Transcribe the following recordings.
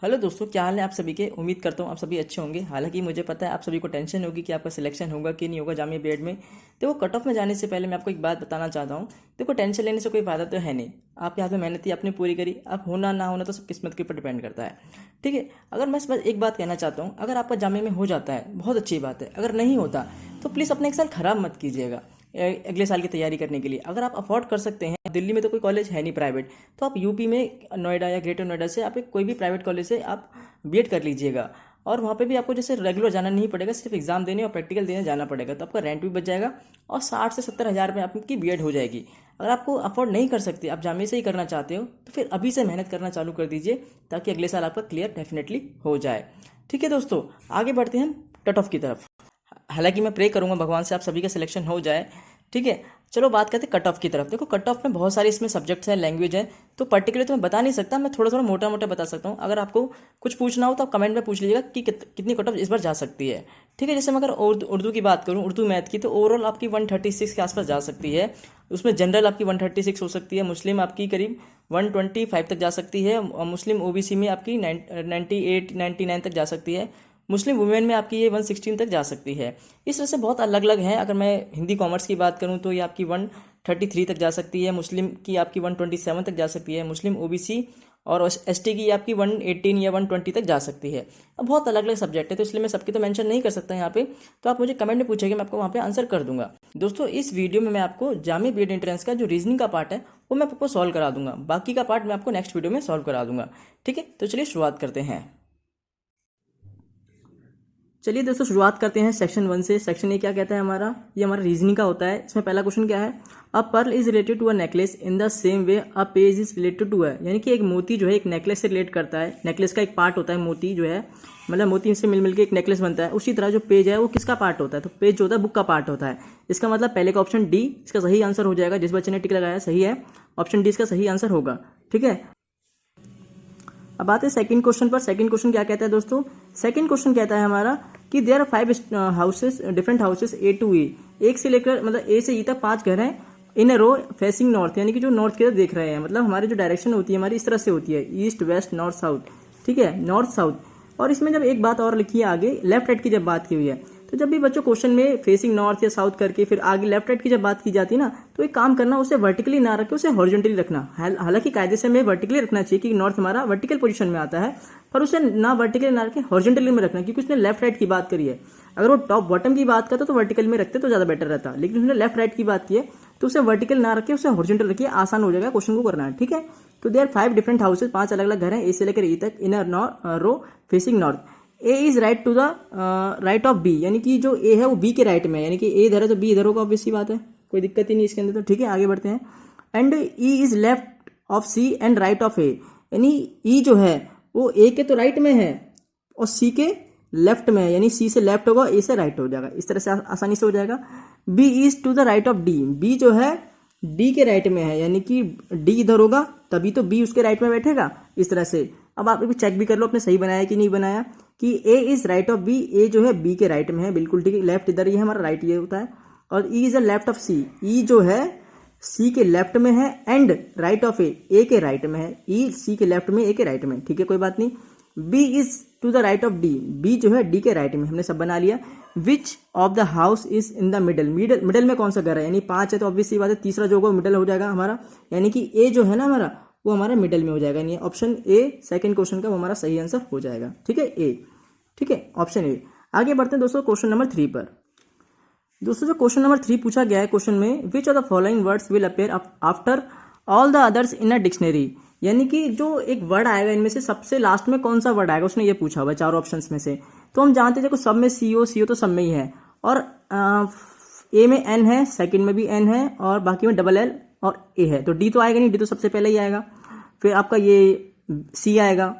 Hello दोस्तों, क्या हाल है आप सभी के। उम्मीद करता हूँ आप सभी अच्छे होंगे। हालांकि मुझे पता है आप सभी को टेंशन होगी कि आपका सिलेक्शन होगा कि नहीं होगा जामिया बीएड में। देखो, कट ऑफ में जाने से पहले मैं आपको एक बात बताना चाहता हूँ। देखो, टेंशन लेने से कोई फायदा तो है नहीं। आपके हाथ में मेहनत थी, आपने पूरी करी। अब होना ना होना तो सब किस्मत के ऊपर डिपेंड करता है। ठीक है। अगर मैं बस एक बात कहना चाहता हूँ, अगर आपका जामिया में हो जाता है बहुत अच्छी बात है, अगर नहीं होता तो प्लीज़ अपना एक साल खराब मत कीजिएगा अगले साल की तैयारी करने के लिए। अगर आप अफोर्ड कर सकते हैं, दिल्ली में तो कोई कॉलेज है नहीं प्राइवेट, तो आप यूपी में नोएडा या ग्रेटर नोएडा से आप कोई भी प्राइवेट कॉलेज से आप बीएड कर लीजिएगा। और वहाँ पे भी आपको जैसे रेगुलर जाना नहीं पड़ेगा, सिर्फ एग्जाम देने और प्रैक्टिकल देने जाना पड़ेगा, तो आपका रेंट भी बच जाएगा और 60 से 70 हज़ार में आपकी बीएड हो जाएगी। अगर आपको अफोर्ड नहीं कर सकते, आप जामिया से ही करना चाहते हो, तो फिर अभी से मेहनत करना चालू कर दीजिए ताकि अगले साल आपका क्लियर डेफिनेटली हो जाए। ठीक है दोस्तों, आगे बढ़ते हैं हम कट ऑफ की तरफ। हालांकि मैं प्रे करूंगा भगवान से आप सभी का सिलेक्शन हो जाए। ठीक है। चलो बात करते हैं कट ऑफ की तरफ। देखो, कट ऑफ में बहुत सारे इसमें सब्जेक्ट्स हैं, लैंग्वेज है, तो पर्टिकुलर तो मैं बता नहीं सकता, मैं थोड़ा थोड़ा मोटा मोटा बता सकता हूँ। अगर आपको कुछ पूछना हो तो आप कमेंट में पूछ लीजिएगा कि कितनी कट ऑफ इस बार जा सकती है। ठीक है। जैसे मैं अगर उर्दू की बात करूँ, उर्दू मैथ की, तो ओवरऑल आपकी 136 के आसपास जा सकती है। उसमें जनरल आपकी 136 हो सकती है, मुस्लिम आपकी करीब 125 तक जा सकती है, मुस्लिम ओबीसी में आपकी 98 99 तक जा सकती है, मुस्लिम वुमेन में आपकी ये 116 तक जा सकती है। इस तरह से बहुत अलग अलग हैं। अगर मैं हिंदी कॉमर्स की बात करूं तो ये आपकी 133 तक जा सकती है, मुस्लिम की आपकी 127 तक जा सकती है, मुस्लिम ओबीसी और एसटी की आपकी 118 या 120 तक जा सकती है। अब बहुत अलग अलग सब्जेक्ट है, तो इसलिए मैं सबकी तो मेंशन नहीं कर सकता यहाँ पे, तो आप मुझे कमेंट में पूछेंगे, मैं आपको वहाँ पे आंसर कर दूंगा। दोस्तों, इस वीडियो में मैं आपको जामिया बीएड एंट्रेंस का जो रीजनिंग का पार्ट है वो मैं आपको सॉल्व करा दूंगा, बाकी का पार्ट मैं आपको नेक्स्ट वीडियो में सॉल्व करा दूंगा। ठीक है, तो चलिए शुरुआत करते हैं। चलिए दोस्तों, शुरुआत करते हैं सेक्शन 1 से। सेक्शन ए क्या कहता है हमारा, ये हमारा रीजनिंग का होता है। इसमें पहला क्वेश्चन क्या है, a pearl is related to a necklace in the same way a page is related to है। यानी कि एक मोती जो है एक नेकलेस से रिलेट करता है। नेकलेस का एक पार्ट होता है मोती जो है, मतलब मोती से मिल के एक नेकलेस बनता है। उसी तरह जो पेज है वो किसका पार्ट होता है, तो पेज जो होता है बुक का पार्ट होता है। इसका मतलब पहले का ऑप्शन डी इसका सही आंसर हो जाएगा। जिस बच्चे ने टिक लगाया सही है, ऑप्शन डी इसका सही आंसर होगा। ठीक है। अब आते हैं सेकंड क्वेश्चन पर। सेकंड क्वेश्चन क्या कहता है दोस्तों, सेकंड क्वेश्चन कहता है हमारा कि there are 5 houses, different houses A to E. एक से लेकर मतलब ए से ई तक 5 घर हैं इन ए रो फेसिंग नॉर्थ, यानी कि जो नॉर्थ की तरफ देख रहे हैं। मतलब हमारी जो डायरेक्शन होती है हमारी इस तरह से होती है, ईस्ट वेस्ट नॉर्थ साउथ। ठीक है, नॉर्थ साउथ। और इसमें जब एक बात और लिखी है आगे, लेफ्ट राइट की जब बात की हुई है, तो जब भी बच्चों क्वेश्चन में फेसिंग नॉर्थ या साउथ करके फिर आगे लेफ्ट राइट की जब बात की जाती है ना, तो एक काम करना, उसे वर्टिकली ना रखे, उसे हॉरिजॉन्टली रखना। हालांकि कायदे से हमें वर्टिकली रखना चाहिए क्योंकि नॉर्थ हमारा वर्टिकल पोजीशन में आता है, पर उसे ना वर्टिकली ना रखे, हॉरिजॉन्टली में रखना, क्योंकि उसने लेफ्ट राइट की बात करी है। अगर वो टॉप बॉटम की बात करता तो वर्टिकल में रखते तो ज्यादा बेटर रहता, लेकिन उसने लेफ्ट राइट की बात की है तो उसे वर्टिकल ना रखे, उसे हॉरिजॉन्टल रखिए, आसान हो जाएगा क्वेश्चन को करना है। ठीक है। तो देयर 5 डिफरेंट हाउसेस, 5 अलग अलग घर हैं ए से लेकर ई तक in a row facing north. A is right to the right of B, यानी कि जो ए है वो बी के राइट में है, यानी कि ए इधर है तो बी इधर होगा, ऑब्वियस सी बात है, कोई दिक्कत ही नहीं इसके अंदर। तो ठीक है, आगे बढ़ते हैं। And E is left of C and right of A, यानी ई जो है वो ए के तो राइट में है और सी के लेफ्ट में है, यानी सी से लेफ्ट होगा, ए से राइट हो जाएगा। इस तरह से आसानी से हो जाएगा। B is to the right of D, B जो है डी के राइट में है, यानी कि डी इधर होगा तभी तो बी उसके राइट में बैठेगा। इस तरह से अब आप चेक भी कर लो आपने सही बनाया कि नहीं बनाया, कि ए is right of B, A जो है बी के राइट में है, बिल्कुल ठीक है। लेफ्ट इधर ही है हमारा, राइट ये होता है। और E is the left of C, E जो है सी के लेफ्ट में है एंड राइट ऑफ ए के राइट में है। ई सी के लेफ्ट में, ए के राइट में, ठीक है, कोई बात नहीं। B is to the right of D, B जो है डी के राइट में, हमने सब बना लिया। Which of the house is in the middle, middle में कौन सा घर है, यानी 5 है तो ऑब्वियस सी बात है तीसरा जो होगा मिडल हो जाएगा हमारा, यानी कि ए जो है ना हमारा वो हमारा मिडल में हो जाएगा, यानी ऑप्शन ए सेकंड क्वेश्चन का वो हमारा सही आंसर हो जाएगा। ठीक है, ए, ठीक है, ऑप्शन ए। आगे बढ़ते हैं दोस्तों क्वेश्चन नंबर 3 पर। दोस्तों जो क्वेश्चन नंबर 3 पूछा गया है क्वेश्चन में, which of the following words will appear after all the others in a dictionary, यानी कि जो एक वर्ड आएगा इनमें से सबसे लास्ट में कौन सा वर्ड आएगा, उसने ये पूछा हुआ है चारों ऑप्शंस में से। तो हम जानते हैं देखो सब में सीओ, सीओ तो सब में ही है, और ए में एन है, सेकंड में भी एन है, और बाकी में डबल एल और ए है, तो डी तो आएगा नहीं, डी तो सबसे पहले ही आएगा। फिर आपका ये सी आएगा,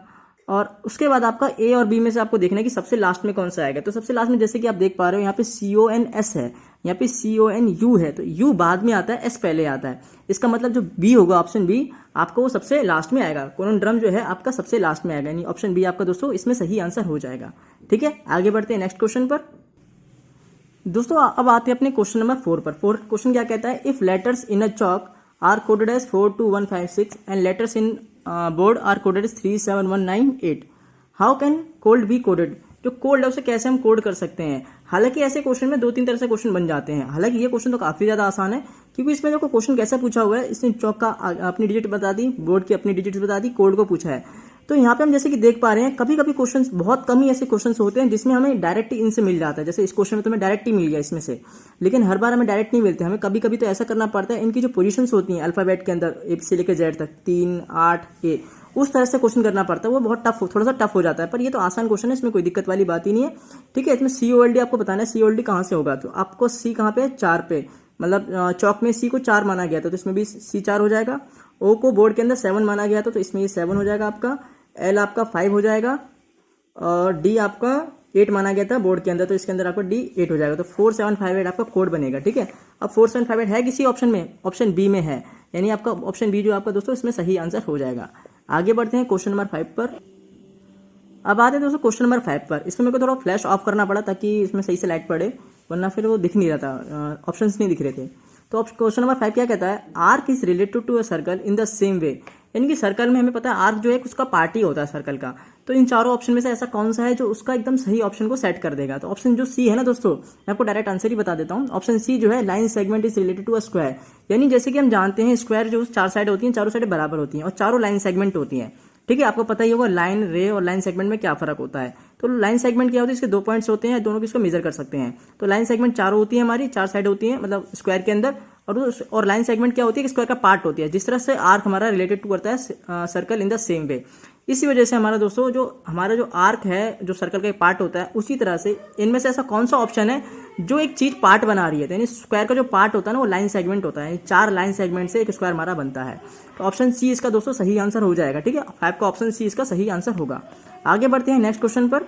और उसके बाद आपका ए और बी में से आपको देखना है कि सबसे लास्ट में कौन सा आएगा। तो सबसे लास्ट में जैसे कि आप देख पा रहे हो यहाँ पे CONS है, यहाँ पे CONU है, तो U बाद में आता है, S पहले आता है। इसका मतलब जो बी होगा ऑप्शन बी आपको वो सबसे लास्ट में आएगा, कोनोड्रम जो है आपका सबसे लास्ट में आएगा, यानी ऑप्शन बी आपका दोस्तों इसमें सही आंसर हो जाएगा। ठीक है, आगे बढ़ते हैं नेक्स्ट क्वेश्चन पर। दोस्तों अब आते हैं अपने क्वेश्चन नंबर 4 पर। फोर्थ क्वेश्चन क्या कहता है, if letters in a chalk are coded as 42156 and letters in board are coded as 37198, how can cold be coded, जो कोल्ड है उसे कैसे हम कोड कर सकते हैं। हालांकि ऐसे क्वेश्चन में 2-3 तरह से क्वेश्चन बन जाते हैं। हालांकि ये क्वेश्चन तो काफी ज्यादा आसान है, क्योंकि इसमें जो क्वेश्चन कैसा पूछा हुआ है, इसने चौक का अपनी डिजिट बता दी, बोर्ड की अपनी डिजिट बता दी, कोड को पूछा है। तो यहाँ पे हम जैसे कि देख पा रहे हैं, कभी कभी क्वेश्चन, बहुत कम ही ऐसे क्वेश्चन होते हैं जिसमें हमें डायरेक्ट इनसे मिल जाता है। जैसे इस क्वेश्चन में तो हमें डायरेक्ट ही मिल गया इसमें से, लेकिन हर बार हमें डायरेक्ट नहीं मिलते, हमें कभी कभी तो ऐसा करना पड़ता है। इनकी जो पोजीशंस होती हैं अल्फाबेट के अंदर, ए से लेकर जेड तक, 3, 8, ए, उस तरह से क्वेश्चन करना पड़ता है। वो बहुत टफ, थोड़ा सा टफ हो जाता है, पर ये तो आसान क्वेश्चन है, इसमें कोई दिक्कत वाली बात ही नहीं है। ठीक है, इसमें COLD आपको बताना है, COLD कहाँ से होगा। तो आपको C कहाँ पे है, 4 पे, मतलब चौक में C को 4 माना गया था, तो इसमें भी C 4 हो जाएगा। O को बोर्ड के अंदर 7 माना गया था, तो इसमें ये 7 हो जाएगा आपका। L आपका 5 हो जाएगा, और D आपका 8 माना गया था बोर्ड के अंदर, तो इसके अंदर आपका D 8 हो जाएगा। तो 4758 आपका कोड बनेगा। ठीक है, अब 4758 है किसी ऑप्शन में, ऑप्शन बी में है, यानी आपका ऑप्शन बी जो आपका दोस्तों इसमें सही आंसर हो जाएगा। आगे बढ़ते हैं क्वेश्चन नंबर 5 पर। अब आते हैं दोस्तों क्वेश्चन नंबर 5 पर। इसमें मेरे को थोड़ा फ्लैश ऑफ करना पड़ा ताकि इसमें सही से लाइट पड़े, वरना फिर वो दिख नहीं रहा था, ऑप्शंस नहीं दिख रहे थे। तो क्वेश्चन नंबर 5 क्या कहता है, arc is related to a circle in the same way, यानी कि सर्कल में हमें पता है आर्क जो है उसका पार्ट ही होता है सर्कल का। तो इन चारों ऑप्शन में से ऐसा कौन सा है जो उसका एकदम सही ऑप्शन को सेट कर देगा। तो ऑप्शन जो सी है ना दोस्तों, मैं आपको डायरेक्ट आंसर ही बता देता हूँ। ऑप्शन सी जो है, line segment is related to a square, यानी जैसे कि हम जानते हैं स्क्वायर जो 4 साइड होती हैं, चारों साइड बराबर होती हैं और चारों लाइन सेगमेंट होती हैं। ठीक है, आपको पता ही होगा लाइन, रे और लाइन सेगमेंट में क्या फर्क होता है। तो लाइन सेगमेंट क्या होती है, इसके 2 पॉइंट्स होते हैं, दोनों की इसको मेजर कर सकते हैं। तो लाइन सेगमेंट चारों होती है हमारी, 4 साइड होती है मतलब स्क्वायर के अंदर, और लाइन सेगमेंट क्या होती है कि स्क्वायर का पार्ट होती है। जिस तरह से आर्क हमारा रिलेटेड टू करता है सर्कल इन द सेम वे, इसी वजह से हमारा दोस्तों जो हमारा जो आर्क है जो सर्कल का एक पार्ट होता है, उसी तरह से इनमें से ऐसा कौन सा ऑप्शन है जो एक चीज पार्ट बना रही है। तो यानी स्क्वायर का जो पार्ट होता है ना वो लाइन सेगमेंट होता है, 4 लाइन सेगमेंट से एक स्क्वायर हमारा बनता है। तो ऑप्शन सी इसका दोस्तों सही आंसर हो जाएगा। ठीक है, 5 का ऑप्शन सी इसका सही आंसर होगा। आगे बढ़ते हैं नेक्स्ट क्वेश्चन पर।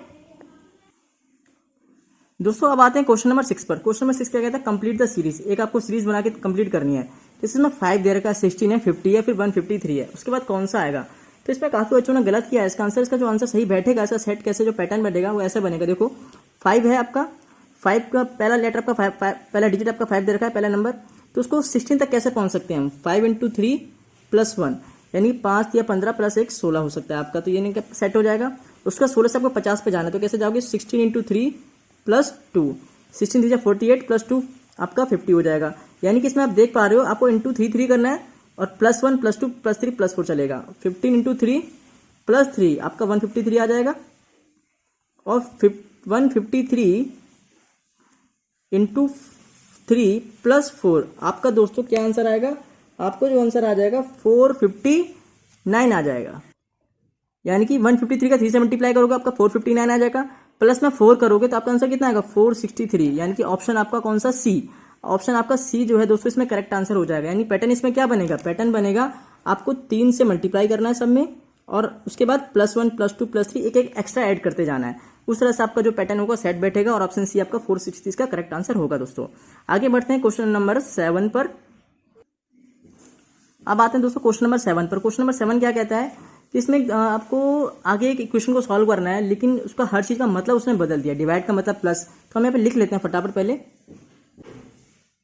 दोस्तों अब आते हैं क्वेश्चन नंबर 6 पर। क्वेश्चन नंबर 6 क्या कहता है, कंप्लीट द सीरीज, एक आपको सीरीज बना के कंप्लीट करनी है। इसमें 5 दे रखा है, 16 है, 50 है, फिर 153 है, उसके बाद कौन सा आएगा। तो इसमें काफी बच्चों ने गलत किया है इसका आंसर। इसका जो आंसर सही बैठेगा, इसका सेट कैसे जो पैटर्न बनेगा वो ऐसे बनेगा। देखो 5 है आपका, 5 का पहला लेटर आपका 5, पहला डिजिट आपका 5 दे रखा है, पहला नंबर, तो उसको 16 तक कैसे पहुंच सकते हैं हम। 5 × 3 + 1, यानी 5 या 15 + 1 16 हो सकता है आपका। तो ये नहीं सेट हो जाएगा। उसका 16 से आपको 50 पे जाना है, तो कैसे जाओगे, 16 × 3 + 2, 16 3 48 + 2 आपका 50 हो जाएगा। यानी कि इसमें आप देख पा रहे हो आपको इंटू 3 करना है, और +1 +2 +3 +4 चलेगा। 15 × 3 + 3 आपका 153 आ जाएगा, और 153 × 3 + 4 आपका दोस्तों क्या आंसर आएगा, आपको जो आंसर आ जाएगा 459 आ जाएगा। यानी कि 153 का 3 से मल्टीप्लाई करोगे आपका 459 आ जाएगा, प्लस में 4 करोगे तो आपका आंसर कितना आएगा, 463। यानी कि ऑप्शन आपका कौन सा, सी। ऑप्शन आपका सी जो है दोस्तों इसमें करेक्ट आंसर हो जाएगा। यानी पैटर्न इसमें क्या बनेगा, पैटर्न बनेगा आपको 3 से मल्टीप्लाई करना है सब में, और उसके बाद +1 +2 +3 एक एक एक्स्ट्रा ऐड करते जाना है। उस तरह से आपका जो पैटर्न होगा सेट बैठेगा, और ऑप्शन सी आपका 463 का करेक्ट आंसर होगा। दोस्तों आगे बढ़ते हैं क्वेश्चन नंबर 7 पर। अब आते हैं दोस्तों क्वेश्चन नंबर 7 पर। क्वेश्चन नंबर 7 क्या कहता है कि इसमें आपको आगे एक इक्वेशन को सॉल्व करना है, लेकिन उसका हर चीज का मतलब उसने बदल दिया। डिवाइड का मतलब प्लस, तो हम यहाँ पे लिख लेते हैं फटाफट पहले।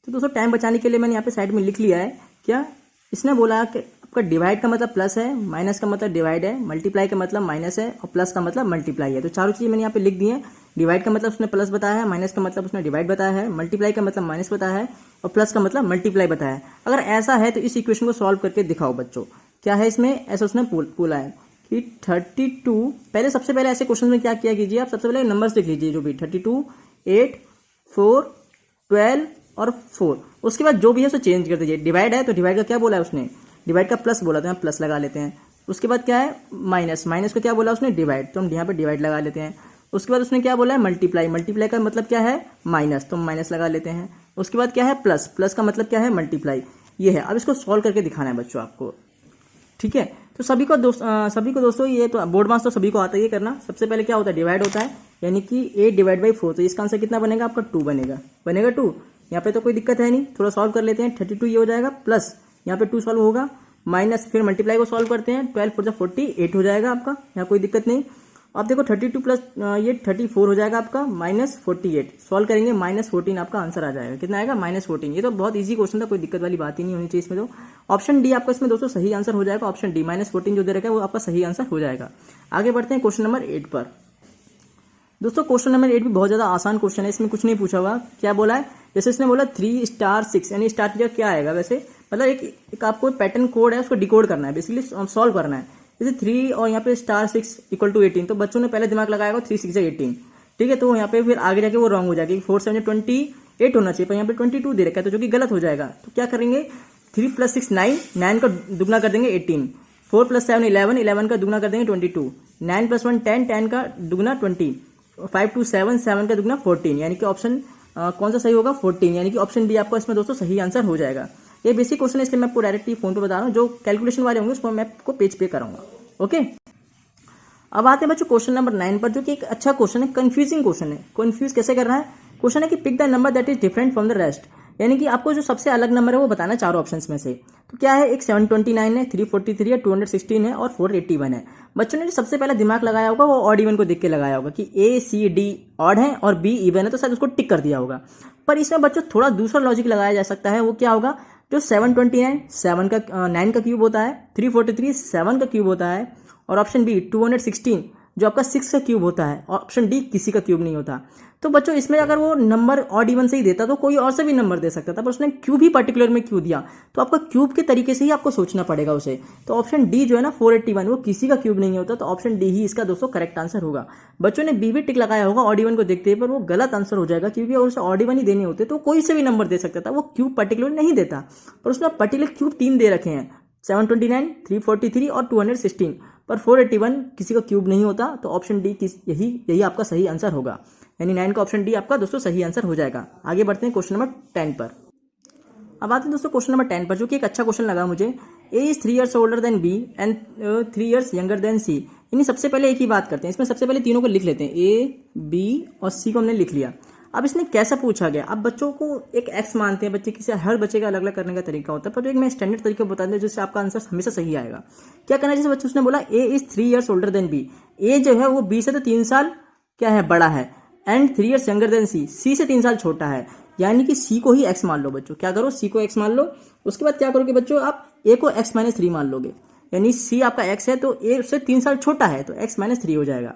तो दोस्तों टाइम बचाने के लिए मैंने यहाँ पे साइड में लिख लिया है। क्या इसने बोला कि आपका डिवाइड का मतलब प्लस है, माइनस का मतलब डिवाइड है, मल्टीप्लाई का मतलब माइनस है, और प्लस का मतलब मल्टीप्लाई है। तो चारों चीजें मैंने यहाँ पे लिख दी है। डिवाइड का मतलब उसने प्लस बताया है, माइनस का मतलब उसने डिवाइड बताया है, मल्टीप्लाई का मतलब माइनस बताया है, और प्लस का मतलब मल्टीप्लाई बताया है। अगर ऐसा है तो इस इक्वेशन को सॉल्व करके दिखाओ बच्चों। क्या है इसमें, ऐसा उसने बोला है कि 32, पहले सबसे पहले ऐसे क्वेश्चन में क्या किया कीजिए, आप सबसे पहले नंबर्स लिख लीजिए जो भी 32, 8, 4, 12 और 4। उसके बाद जो भी है उसे चेंज कर दीजिए। डिवाइड है तो डिवाइड का क्या बोला है उसने, डिवाइड का प्लस बोला, तो यहाँ प्लस लगा लेते हैं। उसके बाद क्या है माइनस, माइनस को क्या बोला उसने, डिवाइड, तो हम यहाँ पे डिवाइड लगा लेते हैं। उसके बाद उसने क्या बोला है मल्टीप्लाई, मल्टीप्लाई का मतलब क्या है माइनस, तो हम माइनस लगा लेते हैं। उसके बाद क्या है प्लस, प्लस का मतलब क्या है मल्टीप्लाई, ये है। अब इसको सॉल्व करके दिखाना है बच्चों आपको, ठीक है। तो सभी को दोस्तों ये तो बोर्ड मार्क्स तो सभी को आता ही करना। सबसे पहले क्या होता है, डिवाइड होता है, यानी कि 8/4, तो इसका आंसर कितना बनेगा आपका 2 बनेगा 2। यहाँ पे तो कोई दिक्कत है नहीं, थोड़ा सॉल्व कर लेते हैं। 32 ये हो जाएगा, प्लस यहाँ पे 2 सॉल्व होगा, माइनस फिर मल्टीप्लाई को सॉल्व करते हैं, 12 4 48 हो जाएगा आपका, यहाँ कोई दिक्कत नहीं। अब देखो 32 प्लस ये 34 हो जाएगा आपका -48, सॉल्व करेंगे -14 आपका आंसर आ जाएगा। कितना आएगा? -14। ये तो बहुत इजी क्वेश्चन था, कोई दिक्कत वाली बात ही नहीं होनी चाहिए इसमें। तो ऑप्शन डी आपका इसमें दोस्तों सही आंसर हो जाएगा। ऑप्शन डी -14 जो दे रखा है वो आपका सही आंसर हो जाएगा। आगे बढ़ते हैं क्वेश्चन नंबर 8 पर। दोस्तों क्वेश्चन नंबर 8 भी बहुत ज्यादा आसान क्वेश्चन है, इसमें कुछ नहीं पूछा हुआ। क्या बोला है? जैसे इसने बोला 3 स्टार 6, यानी स्टार की जगह क्या आएगा? वैसे मतलब एक आपको पैटर्न कोड है, उसको डिकोड करना है, बेसिकली सॉल्व करना है। जैसे 3 और यहाँ पे स्टार 6 इक्वल टू 18, तो बच्चों ने पहले दिमाग लगाया 3 6 18, ठीक है। तो यहाँ पे फिर आगे जाके वो रॉन्ग हो जाएगा, 4 7 28 होना चाहिए, पर यहाँ पे 22 दे रखा है, तो जो कि गलत हो जाएगा। तो क्या करेंगे? 3 + 6 9, 9 का दुगना कर देंगे 18, 4 + 7 11, 11 का दुगना कर देंगे 22, 9 + 1 10, 10 का दुगना 20, 5 2 7, 7 का दुगना 14, यानी कि ऑप्शन कौन सा सही होगा? 14, यानी कि ऑप्शन बी आपका इसमें दोस्तों सही आंसर हो जाएगा। ये बेसिक क्वेश्चन है, इसलिए मैं आपको डायरेक्टली फोन पे बता रहा हूँ। जो कैलकुलेशन वाले होंगे उसको मैं आपको पेज पे कराऊंगा। ओके, अब आते हैं बच्चों क्वेश्चन नंबर 9 पर, जो कि एक अच्छा क्वेश्चन है, कंफ्यूजिंग क्वेश्चन है। कंफ्यूज कैसे करना है? क्वेश्चन है कि pick the number that is different from the rest, यानी कि आपको जो सबसे अलग नंबर है वो बताना है चारों ऑप्शंस में से। तो क्या है? एक 729 है, 343 है, 216 है और 481 है। बच्चों ने जो सबसे पहले दिमाग लगाया होगा वो ऑड इवन को देख के लगाया होगा कि ए सी डी ऑड है और बी इवन है, तो शायद उसको टिक कर दिया होगा। पर इसमें बच्चों थोड़ा दूसरा लॉजिक लगाया जा सकता है। वो क्या होगा? जो 729 7 का 9 का क्यूब होता है, 343 7 का क्यूब होता है, और ऑप्शन बी 216 जो आपका 6 का क्यूब होता है, ऑप्शन डी किसी का क्यूब नहीं होता। तो बच्चों इसमें अगर वो नंबर ऑड इवन से ही देता तो कोई और से भी नंबर दे सकता था, पर उसने क्यूब ही पर्टिकुलर में क्यों दिया? तो आपका क्यूब के तरीके से ही आपको सोचना पड़ेगा उसे। तो ऑप्शन डी जो है ना 481, वो किसी का क्यूब नहीं होता, तो ऑप्शन डी ही इसका दोस्तों करेक्ट आंसर होगा। बच्चों ने बी भी टिक लगाया होगा ऑड इवन को देखते हुए, पर वो गलत आंसर हो जाएगा, क्योंकि अगर उसे ऑड इवन ही देने होते तो कोई से भी नंबर दे सकता था, वो क्यूब पर्टिकुलर नहीं देता। पर उसने पर्टिकुलर क्यूब 3 दे रखे हैं, 729, 343 और 216, पर 481 किसी का क्यूब नहीं होता। तो ऑप्शन डी यही आपका सही आंसर होगा, यानी 9 का ऑप्शन डी आपका दोस्तों सही आंसर हो जाएगा। आगे बढ़ते हैं क्वेश्चन नंबर 10 पर। अब आते हैं दोस्तों क्वेश्चन नंबर 10 पर, जो कि एक अच्छा क्वेश्चन लगा मुझे। A is 3 years older than B and 3 years younger than C. यानी सबसे पहले एक ही बात करते हैं, इसमें सबसे पहले तीनों को लिख लेते हैं, ए बी और सी को हमने लिख लिया। अब इसने कैसा पूछा गया? अब बच्चों को एक एक्स मानते हैं बच्चे, किसी हर बच्चे का अलग अलग करने का तरीका होता है, पर एक मैं स्टैंडर्ड तरीका बता दूं जिससे आपका आंसर हमेशा सही आएगा। क्या करना है? जैसे बच्चे उसने बोला A is 3 years older than B, A जो है वो बी से तो 3 साल क्या है? बड़ा है, एंड 3 years younger than सी, सी से 3 साल छोटा है, यानी कि सी को ही एक्स मान लो बच्चों। क्या करो? सी को एक्स मान लो। उसके बाद क्या करोगे बच्चों? आप ए को x - 3 मान लोगे, यानी सी आपका x है तो ए उससे 3 साल छोटा है, तो x - 3 हो जाएगा।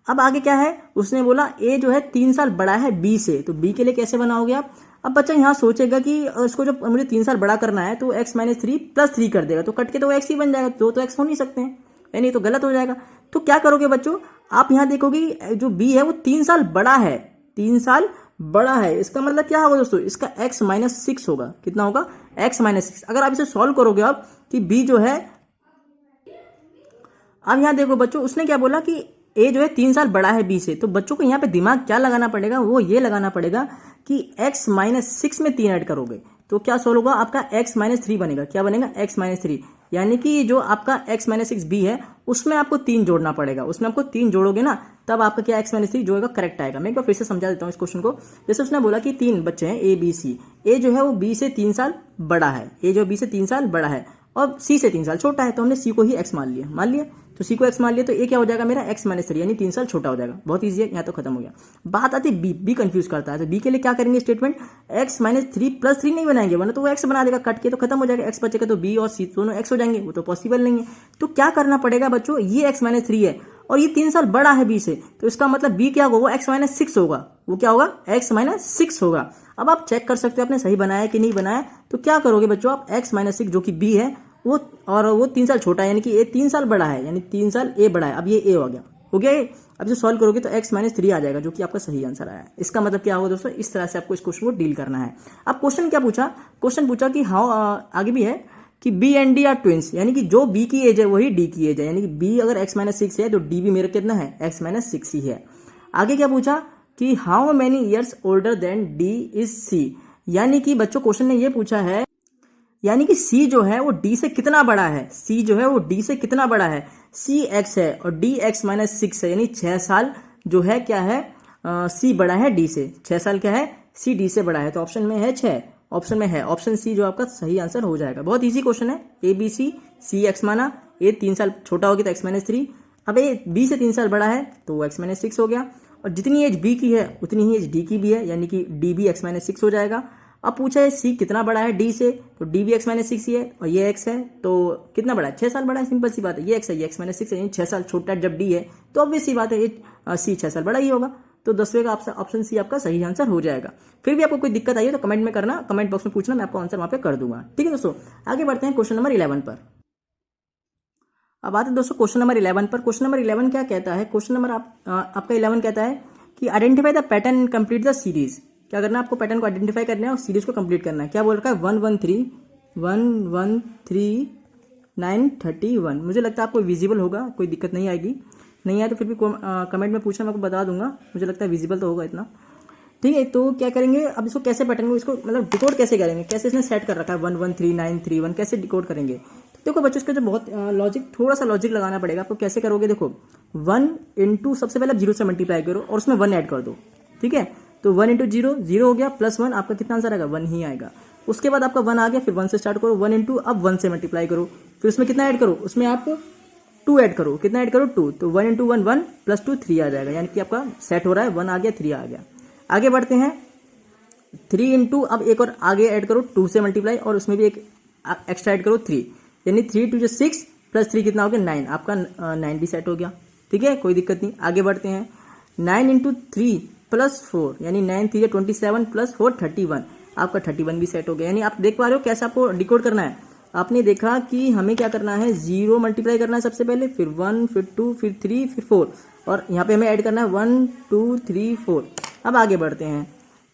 अब आगे क्या है? उसने बोला ए जो है 3 साल बड़ा है बी से, तो बी के लिए कैसे बनाओगे आप? अब बच्चा यहाँ सोचेगा कि इसको जब मुझे 3 साल बड़ा करना है तो x - 3 + 3 कर देगा, तो कट के तो x ही बन जाएगा, तो x हो नहीं सकते हैं, यानी तो गलत हो जाएगा। तो क्या करोगे बच्चों? आप यहाँ देखोगे जो बी है वो 3 साल बड़ा है, 3 साल बड़ा है, इसका मतलब क्या होगा दोस्तों? इसका x - 6 होगा। कितना होगा? x - 6। अगर आप इसे सॉल्व करोगे आप कि b जो है, अब यहाँ देखो बच्चों उसने क्या बोला कि a जो है 3 साल बड़ा है b से, तो बच्चों को यहाँ पे दिमाग क्या लगाना पड़ेगा? वो ये लगाना पड़ेगा कि x - 6 में 3 ऐड करोगे तो क्या सॉल्व होगा? आपका x - 3 बनेगा। क्या बनेगा? x - 3, यानी कि जो आपका x - 6 b है उसमें आपको 3 जोड़ना पड़ेगा, उसमें आपको 3 जोड़ोगे ना तब आपका क्या x - 3 जो होगा करेक्ट आएगा। मैं एक बार फिर से समझा देता हूँ इस क्वेश्चन को। जैसे उसने बोला कि 3 बच्चे हैं a b c, a जो है वो b से 3 साल बड़ा है, a जो b से 3 साल बड़ा है और c से 3 साल छोटा है, तो हमने c को ही x मान लिया, तो c को x मान लिया, तो a क्या हो जाएगा मेरा? x - 3, यानी 3 साल छोटा हो जाएगा। बहुत ईजी है, यहाँ तो खत्म हो गया। बात आती है बी कंफ्यूज करता है, तो बी के लिए क्या करेंगे स्टेटमेंट? x - 3 + 3 नहीं बनाएंगे, वरना तो वो x बना देगा, कट के तो खत्म हो जाएगा, x बचेगा, तो b और c दोनों x हो जाएंगे, वो तो पॉसिबल नहीं है। तो क्या करना पड़ेगा बच्चों? ये x - 3 है और ये 3 साल बड़ा है b से, तो इसका मतलब b क्या होगा? x - 6 होगा। वो क्या होगा? x - 6 होगा। अब आप चेक कर सकते हो आपने सही बनाया कि नहीं बनाया। तो क्या करोगे बच्चों? आप x - 6 जो कि b है वो, और वो 3 साल छोटा है, यानी कि a 3 साल बड़ा है, यानी 3 साल a बड़ा है। अब ये a हो गया ये। अब जो सॉल्व करोगे तो x - 3 आ जाएगा, जो कि आपका सही आंसर आया है। इसका मतलब क्या होगा दोस्तों? इस तरह से आपको इस क्वेश्चन को डील करना है। अब क्वेश्चन क्या पूछा? क्वेश्चन पूछा कि हाउ, आगे भी है कि b and d are twins, यानी कि जो b की एज है वही d की एज है, यानी कि b अगर x - 6 है तो d भी मेरा कितना है? x - 6 ही है। आगे क्या पूछा कि how many years older than d is c, यानी कि बच्चों क्वेश्चन ने ये पूछा है, यानी कि C जो है वो D से कितना बड़ा है, C जो है वो D से कितना बड़ा है, C x है और D x - 6 है, यानी 6 साल जो है क्या है? C बड़ा है D से, 6 साल क्या है? C D से बड़ा है, तो ऑप्शन में है 6, ऑप्शन में है ऑप्शन C जो आपका सही आंसर हो जाएगा। बहुत इजी क्वेश्चन है, A B C, C x माना, A 3 साल छोटा होगी तो x - 3, अब ये बी से 3 साल बड़ा है तो वो x-6 हो गया, और जितनी एज बी की है उतनी ही एज डी की भी है, यानी कि डी भी x-6 हो जाएगा। अब पूछा है सी कितना बड़ा है डी से, तो डी भी x-6 ही है और ये x है, तो कितना बड़ा है, 6 साल बड़ा है, सिंपल सी बात है, ये x है, ये x-6 है, 6 साल छोटा है जब डी है, तो ऑब्वियस सी बात है ये सी 6 साल बड़ा ही होगा। तो 10वें का ऑप्शन सी आपका सही आंसर हो जाएगा। फिर भी आपको कोई दिक्कत आई है तो कमेंट में करना, कमेंट बॉक्स में पूछना, मैं आपको आंसर वहाँ पे कर दूंगा। ठीक है दोस्तों, आगे बढ़ते हैं क्वेश्चन नंबर 11 पर। अब आते हैं दोस्तों क्वेश्चन नंबर 11 पर। क्वेश्चन नंबर 11 क्या कहता है, क्वेश्चन नंबर आपका 11 कहता है कि identify the pattern and complete the series. क्या करना है आपको, पैटर्न को आइडेंटिफाई करना है और सीरीज को कंप्लीट करना है। क्या बोल रखा है, 113 113 931। मुझे लगता है आपको विजिबल होगा, कोई दिक्कत नहीं आएगी, नहीं आए तो फिर भी कमेंट में पूछना, मैं आपको बता दूंगा, मुझे लगता है विजिबल तो होगा इतना। ठीक है, तो क्या करेंगे अब इसको, कैसे पैटर्न को, इसको मतलब डिकोड कैसे करेंगे, कैसे इसने सेट कर रखा है 113931, कैसे डिकोड करेंगे। तो देखो बच्चों, इसका जो बहुत लॉजिक, थोड़ा सा लॉजिक लगाना पड़ेगा आपको। कैसे करोगे, देखो 1 इंटू सबसे पहले आप 0 से मल्टीप्लाई करो और उसमें 1 ऐड कर दो। ठीक है, तो 1 इंटू 0 0 हो गया, प्लस 1 आपका कितना आंसर आएगा, 1 ही आएगा। उसके बाद आपका 1 आ गया, फिर 1 से स्टार्ट करो, 1 इंटू अब 1 से मल्टीप्लाई करो, फिर उसमें कितना ऐड करो, उसमें आप 2 ऐड करो, कितना ऐड करो 2, तो 1 इंटू 1 1 प्लस 2 3 आ जाएगा, यानी कि आपका सेट हो रहा है, 1 आ गया 3 आ गया। आगे बढ़ते हैं, 3 इंटू अब एक और आगे ऐड करो 2 से मल्टीप्लाई, और उसमें भी एक एक्स्ट्रा ऐड करो 3, यानी 3 2 6 प्लस 3 कितना हो गया 9, आपका 9 भी सेट हो गया। ठीक है, कोई दिक्कत नहीं। आगे बढ़ते हैं, 9 इंटू 3 प्लस 4, यानी 9 3 27 प्लस 4 31, आपका 31 भी सेट हो गया। यानी आप देख पा रहे हो कैसे आपको डिकोड करना है। आपने देखा कि हमें क्या करना है, 0 मल्टीप्लाई करना है सबसे पहले, फिर 1 फिर 2 फिर 3 फिर 4, और यहाँ पे हमें ऐड करना है 1 2 3 4। अब आगे बढ़ते हैं,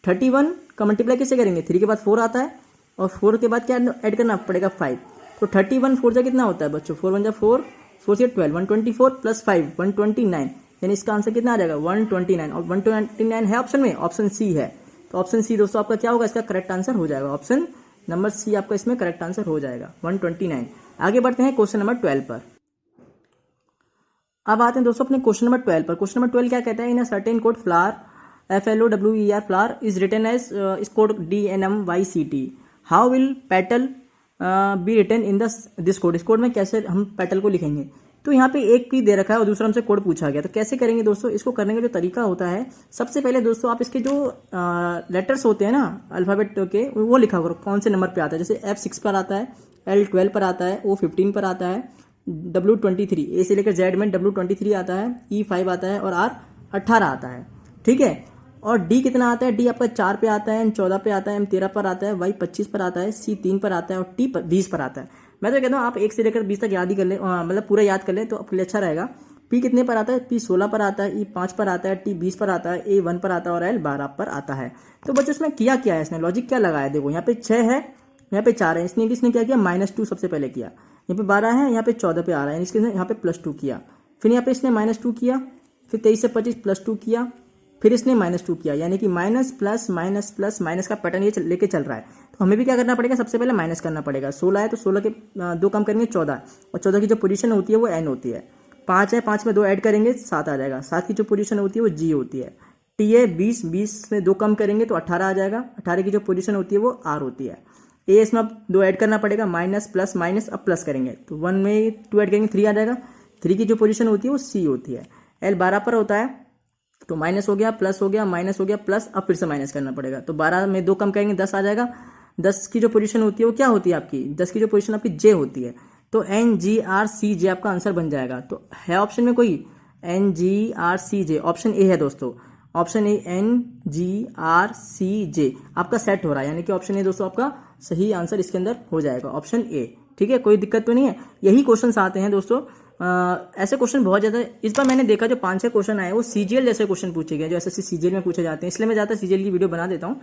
31 का मल्टीप्लाई कैसे करेंगे, 3 के बाद 4 आता है और 4 के बाद क्या ऐड करना पड़ेगा 5, तो 31 4 जा कितना होता है बच्चों, 4 1 जा 4 4 से 12 124 प्लस 5 129, यानी इसका आंसर कितना आ जाएगा 129, और 129 है ऑप्शन में, ऑप्शन सी है, तो ऑप्शन सी दोस्तों आपका क्या होगा, इसका करेक्ट आंसर हो जाएगा, ऑप्शन नंबर सी आपका इसमें करेक्ट आंसर हो जाएगा 129। आगे बढ़ते हैं क्वेश्चन नंबर 12 पर। अब आते हैं दोस्तों अपने क्वेश्चन नंबर 12 पर। क्वेश्चन नंबर 12 क्या कहता है, in a certain code flower FLOWER flower is written as इस code DNMYCT, how will petal be written in this code. इस कोड में कैसे हम पेटल को लिखेंगे। तो यहाँ पे एक की दे रखा है और दूसरा हमसे कोड पूछा गया, तो कैसे करेंगे दोस्तों। इसको करने का जो तरीका होता है, सबसे पहले दोस्तों आप इसके जो लेटर्स होते हैं ना अल्फाबेट के, वो लिखा करो कौन से नंबर पे आता है। जैसे F6 पर आता है, L12 पर आता है, O15 पर आता है, W23 A से लेकर Z में W23 आता है, E5 आता है और R 18 आता है। ठीक है, और D कितना आता है, D आपका 4 पे आता है, M 14 पे आता है, M 13 पर आता है, Y 25 पर आता है, C 3 पर आता है और T 20 पर आता है। मैं तो कहता हूँ आप 1 से लेकर 20 तक याद ही कर ले, मतलब पूरा याद कर ले तो आपके लिए अच्छा रहेगा। P कितने पर आता है, P 16 पर आता है, E 5 पर आता है, T 20 पर आता है, A 1 पर आता है और L 12 पर आता है। तो बच्चों इसमें किया क्या है, इसने लॉजिक क्या लगाया, देखो यहाँ पे 6 है, यहाँ पे 4 है, इसने क्या किया -2 सबसे पहले किया, यहाँ पे 12 है, यहाँ पे 14 पे आ रहा है, इसके यहाँ पे +2 किया, फिर यहाँ पे इसने -2 किया, फिर 23 से 25 +2 किया, फिर इसने -2 किया, यानी कि minus plus minus plus minus का पैटर्न ये लेके चल रहा है। तो हमें भी क्या करना पड़ेगा, सबसे पहले माइनस करना पड़ेगा। 16 है तो 16 के 2 कम करेंगे 14, और 14 की जो पोजीशन होती है वो n होती है। 5 है, 5 में 2 ऐड करेंगे 7 आ जाएगा। 7 की जो पोजीशन होती है वो g होती है। t है 20, 20 में 2 कम करेंगे तो 18 आ जाएगा। 18 की जो पोजीशन होती है वो r होती है। a इसमें अब 2 ऐड करना पड़ेगा, माइनस प्लस माइनस, अब प्लस करेंगे तो 1 में 2 ऐड करेंगे 3 आ जाएगा। 3 की जो पोजीशन होती है वो c होती है। l 12 पर होता है तो माइनस हो गया, प्लस हो गया, माइनस हो गया, प्लस, अब फिर से माइनस करना पड़ेगा। तो 12 में 2 कम करेंगे 10 आ जाएगा। 10 की जो पोजीशन होती है वो क्या होती है आपकी, 10 की जो पोजीशन आपकी जे होती है, तो NGRCJ आपका आंसर बन जाएगा। तो है ऑप्शन में कोई NGRCJ, ऑप्शन ए है दोस्तों, ऑप्शन ए NGRCJ आपका सेट हो रहा है, यानी कि ऑप्शन ए दोस्तों आपका सही आंसर इसके अंदर हो जाएगा, ऑप्शन ए। ठीक है, कोई दिक्कत तो नहीं है। यही क्वेश्चन आते हैं दोस्तों, ऐसे क्वेश्चन बहुत ज़्यादा इस बार मैंने देखा, जो 5-6 क्वेश्चन आए वो CGL जैसे क्वेश्चन पूछे गए, जो SSC CGL में पूछे जाते हैं, इसलिए मैं ज़्यादा CGL की वीडियो बना देता हूँ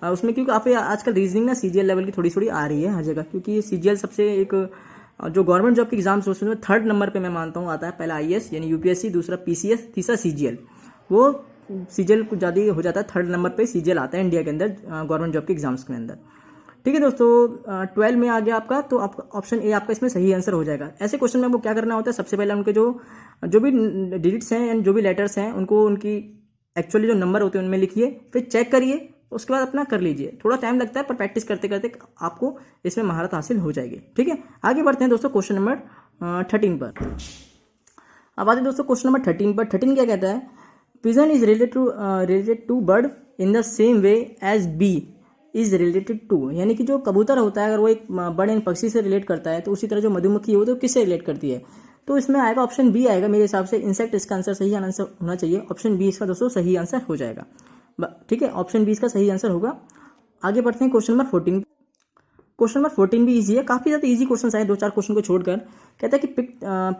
उसमें, क्योंकि काफ़ी आजकल रीजनिंग ना CGL लेवल की थोड़ी आ रही है हर जगह, क्योंकि CGL सबसे एक जो गवर्नमेंट जॉब के एग्जाम्स होते हैं 3rd नंबर पर मैं मानता हूँ आता है। पहला IAS यानी UPSC, दूसरा PCS, तीसरा CGL। वो CGL कुछ ज़्यादा हो जाता है, 3rd नंबर पर CGL आता है इंडिया के अंदर गवर्नमेंट जॉब के एग्जाम्स के अंदर। ठीक है दोस्तों, 12 में आ गया आपका, तो आपका ऑप्शन ए आपका इसमें सही आंसर हो जाएगा। ऐसे क्वेश्चन में आपको क्या करना होता है, सबसे पहले उनके जो भी डिजिट्स हैं एंड जो भी लेटर्स हैं उनको उनकी एक्चुअली जो नंबर होते हैं उनमें लिखिए, फिर चेक करिए, उसके बाद अपना कर लीजिए। थोड़ा टाइम लगता है पर प्रैक्टिस करते करते आपको इसमें महारत हासिल हो जाएगी। ठीक है, आगे बढ़ते हैं दोस्तों क्वेश्चन नंबर 13 पर। अब आते हैं दोस्तों क्वेश्चन नंबर 13 पर। 13 क्या कहता है, pigeon is related to bird in the same way as B is related to, यानी कि जो कबूतर होता है अगर वो एक बर्ड यानी पक्षी से रिलेट करता है तो उसी तरह जो मधुमक्खी होती है वो किससे रिलेट करती है। तो इसमें आएगा ऑप्शन बी आएगा मेरे हिसाब से, इंसेक्ट इसका आंसर सही आंसर होना चाहिए। ऑप्शन बी इसका दोस्तों सही आंसर हो जाएगा। ठीक है, ऑप्शन बी इसका सही आंसर होगा। आगे बढ़ते हैं क्वेश्चन नंबर 14। क्वेश्चन नंबर 14 भी इजी है, काफी ज्यादा इजी क्वेश्चन आए 2-4 क्वेश्चन को छोड़कर। कहता है कि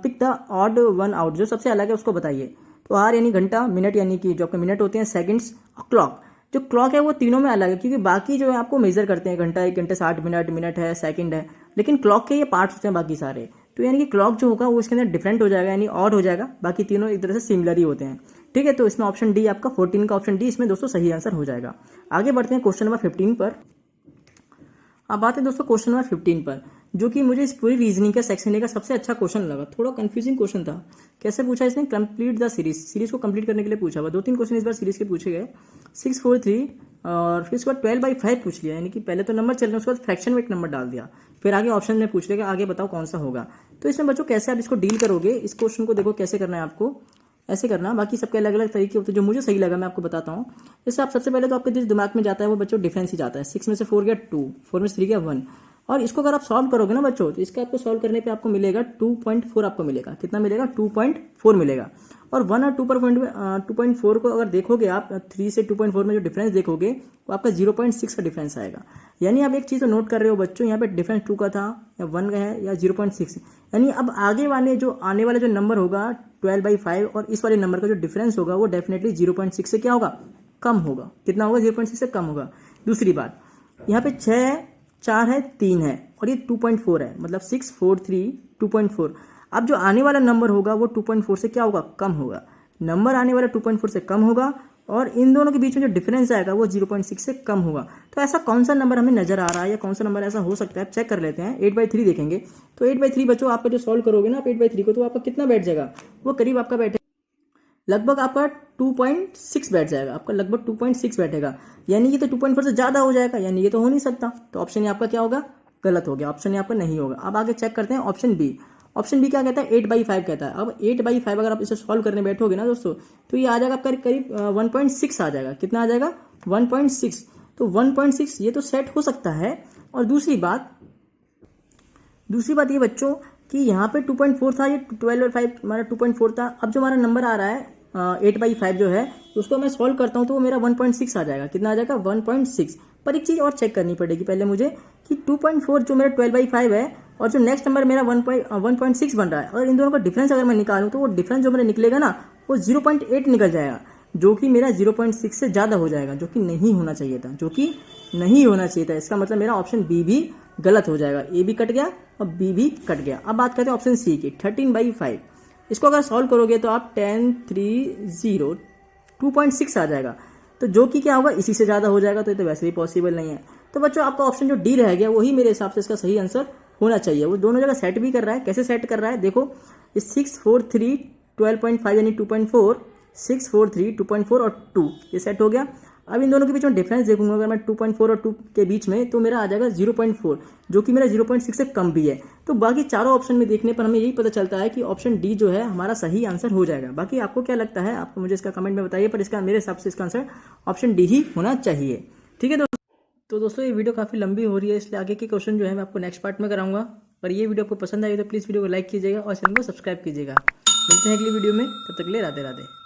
pick the odd one out, जो सबसे अलग है उसको बताइए। तो आर यानी घंटा, मिनट यानी कि जो आपके मिनट होते हैं, सेकंड्स, क्लॉक। जो क्लॉक है वो तीनों में अलग है, क्योंकि बाकी जो है आपको मेजर करते हैं, घंटा 1 घंटे 60 मिनट, मिनट है, सेकंड है, लेकिन क्लॉक के ये पार्ट्स होते हैं बाकी सारे। तो यानी कि क्लॉक जो होगा वो इसके अंदर डिफरेंट हो जाएगा, यानी ऑड हो जाएगा, बाकी तीनों एक तरह से सिमिलर ही होते हैं। ठीक है, तो इसमें ऑप्शन डी आपका 14 का ऑप्शन डी इसमें दोस्तों सही आंसर हो जाएगा। आगे बढ़ते हैं क्वेश्चन नंबर 15 पर। अब बात है दोस्तों क्वेश्चन नंबर 15 पर, जो कि मुझे इस पूरी रीजनिंग का सेक्शन ए का सबसे अच्छा क्वेश्चन लगा। थोड़ा कंफ्यूजिंग क्वेश्चन था। कैसे पूछा इसने, कंप्लीट द सीरीज को कंप्लीट करने के लिए पूछा हुआ। 2-3 क्वेश्चन इस बार सीरीज के पूछे गए, 6, 4, 3 और फिर उसके बाद 12/5 पूछ लिया, यानी कि पहले तो नंबर चल रहे हैं, उसके बाद फ्रैक्शन में एक नंबर डाल दिया, फिर आगे ऑप्शन में पूछ लेगा आगे बताओ कौन सा होगा। तो इसमें बच्चों कैसे आप इसको डील करोगे, इस क्वेश्चन को देखो कैसे करना है आपको, ऐसे करना। बाकी सबके अलग अलग तरीके होते हैं, जो मुझे सही लगा मैं आपको बताता हूँ। जैसे आप सबसे पहले तो आपके जिस दिमाग में जाता है वो बच्चों डिफरेंस ही जाता है। 6 में से 4 गया 2, 4 में से 3 गया 1, और इसको अगर आप सॉल्व करोगे ना बच्चों, तो इसका आपको सॉल्व करने पे आपको मिलेगा 2.4 आपको मिलेगा। कितना मिलेगा, 2.4 मिलेगा। और 1 और 2.4 को अगर देखोगे आप 3 से 2.4 में जो डिफरेंस देखोगे वो आपका 0.6 का डिफरेंस आएगा। यानी आप एक चीज़ तो नोट कर रहे हो बच्चों, यहाँ पे डिफरेंस 2 का था या 1 का है या 0.6, यानी अब आगे वाले जो आने वाला जो नंबर होगा 12/5 और इस वाले नंबर का जो डिफरेंस होगा वो डेफिनेटली 0.6 से क्या होगा, कम होगा। कितना होगा, 0.6 से कम होगा। दूसरी बात, यहाँ पे 6 है, 4 है, 3 है और ये 2.4 है, मतलब 6, 4, 3, 2.4। अब जो आने वाला नंबर होगा वो 2.4 से क्या होगा, कम होगा। नंबर आने वाला 2.4 से कम होगा और इन दोनों के बीच में जो डिफरेंस आएगा वो 0.6 से कम होगा। तो ऐसा कौन सा नंबर हमें नजर आ रहा है या कौन सा नंबर ऐसा हो सकता है, चेक कर लेते हैं। 8/3 देखेंगे तो 8/3 बच्चों आपका जो सॉल्व करोगे ना आप 8/3 को, तो आपका कितना बैठ जाएगा, वो करीब आपका बैठे लगभग आपका 2.6 बैठ जाएगा, आपका लगभग 2.6 बैठेगा। यानी ये तो 2.4 से ज्यादा हो जाएगा, यानी ये तो हो नहीं सकता। तो ऑप्शन ये आपका क्या होगा, गलत हो गया, ऑप्शन ये आपका नहीं होगा। अब आगे चेक करते हैं ऑप्शन बी। ऑप्शन बी क्या कहता है, 8/5 कहता है। अब 8/5 अगर आप इसे सॉल्व करने बैठोगे ना दोस्तों, तो ये आ जाएगा आपका करीब 1.6 आ जाएगा। कितना आ जाएगा, 1.6। तो 1.6 ये तो सेट हो सकता है। और दूसरी बात ये बच्चों कि यहाँ पे 2.4 था, ये 12/5 हमारा 2.4 था। अब जो हमारा नंबर आ रहा है 8/5 जो है, उसको मैं सॉल्व करता हूँ तो वो मेरा 1.6 आ जाएगा। कितना आ जाएगा, 1.6। पर एक चीज़ और चेक करनी पड़ेगी पहले मुझे कि 2.4 जो मेरा 12/5 है और जो नेक्स्ट नंबर मेरा 1.6 बन रहा है, और इन दोनों का डिफरेंस अगर मैं निकालूँ तो वो डिफरेंस जो मेरा निकलेगा ना वो 0.8 निकल जाएगा, जो कि मेरा 0.6 से ज़्यादा हो जाएगा, जो कि नहीं होना चाहिए था, इसका मतलब मेरा ऑप्शन बी भी गलत हो जाएगा। ए भी कट गया और बी भी कट गया। अब बात करते हैं ऑप्शन सी की, 13/5। इसको अगर सॉल्व करोगे तो आप 10, 3, 0, 2.6 आ जाएगा, तो जो कि क्या होगा, इसी से ज़्यादा हो जाएगा। तो ये तो वैसे भी पॉसिबल नहीं है। तो बच्चों आपका ऑप्शन जो डी रह गया वही मेरे हिसाब से इसका सही आंसर होना चाहिए। वो दोनों जगह सेट भी कर रहा है। कैसे सेट कर रहा है देखो, 6, 4, 3, 12.5 यानी 2.4, 6, 4, 3, 2.4 और 2 ये सेट हो गया। अब इन दोनों के बीच में डिफरेंस देखूंगा अगर मैं 2.4 और 2 के बीच में, तो मेरा आ जाएगा 0.4, जो कि मेरा 0.6 से कम भी है। तो बाकी चारों ऑप्शन में देखने पर हमें यही पता चलता है कि ऑप्शन डी जो है हमारा सही आंसर हो जाएगा। बाकी आपको क्या लगता है, आपको मुझे इसका कमेंट में बताइए, पर इसका मेरे हिसाब से इसका आंसर ऑप्शन डी ही होना चाहिए। ठीक है तो दोस्तों ये वीडियो काफ़ी लंबी हो रही है, इसलिए आगे के क्वेश्चन जो है मैं आपको नेक्स्ट पार्ट में कराऊंगा। पर ये वीडियो आपको पसंद आई तो प्लीज़ वीडियो को लाइक कीजिएगा और चैनल को सब्सक्राइब कीजिएगा। मिलते हैं अगली वीडियो में, तब तक के लिए राधे राधे।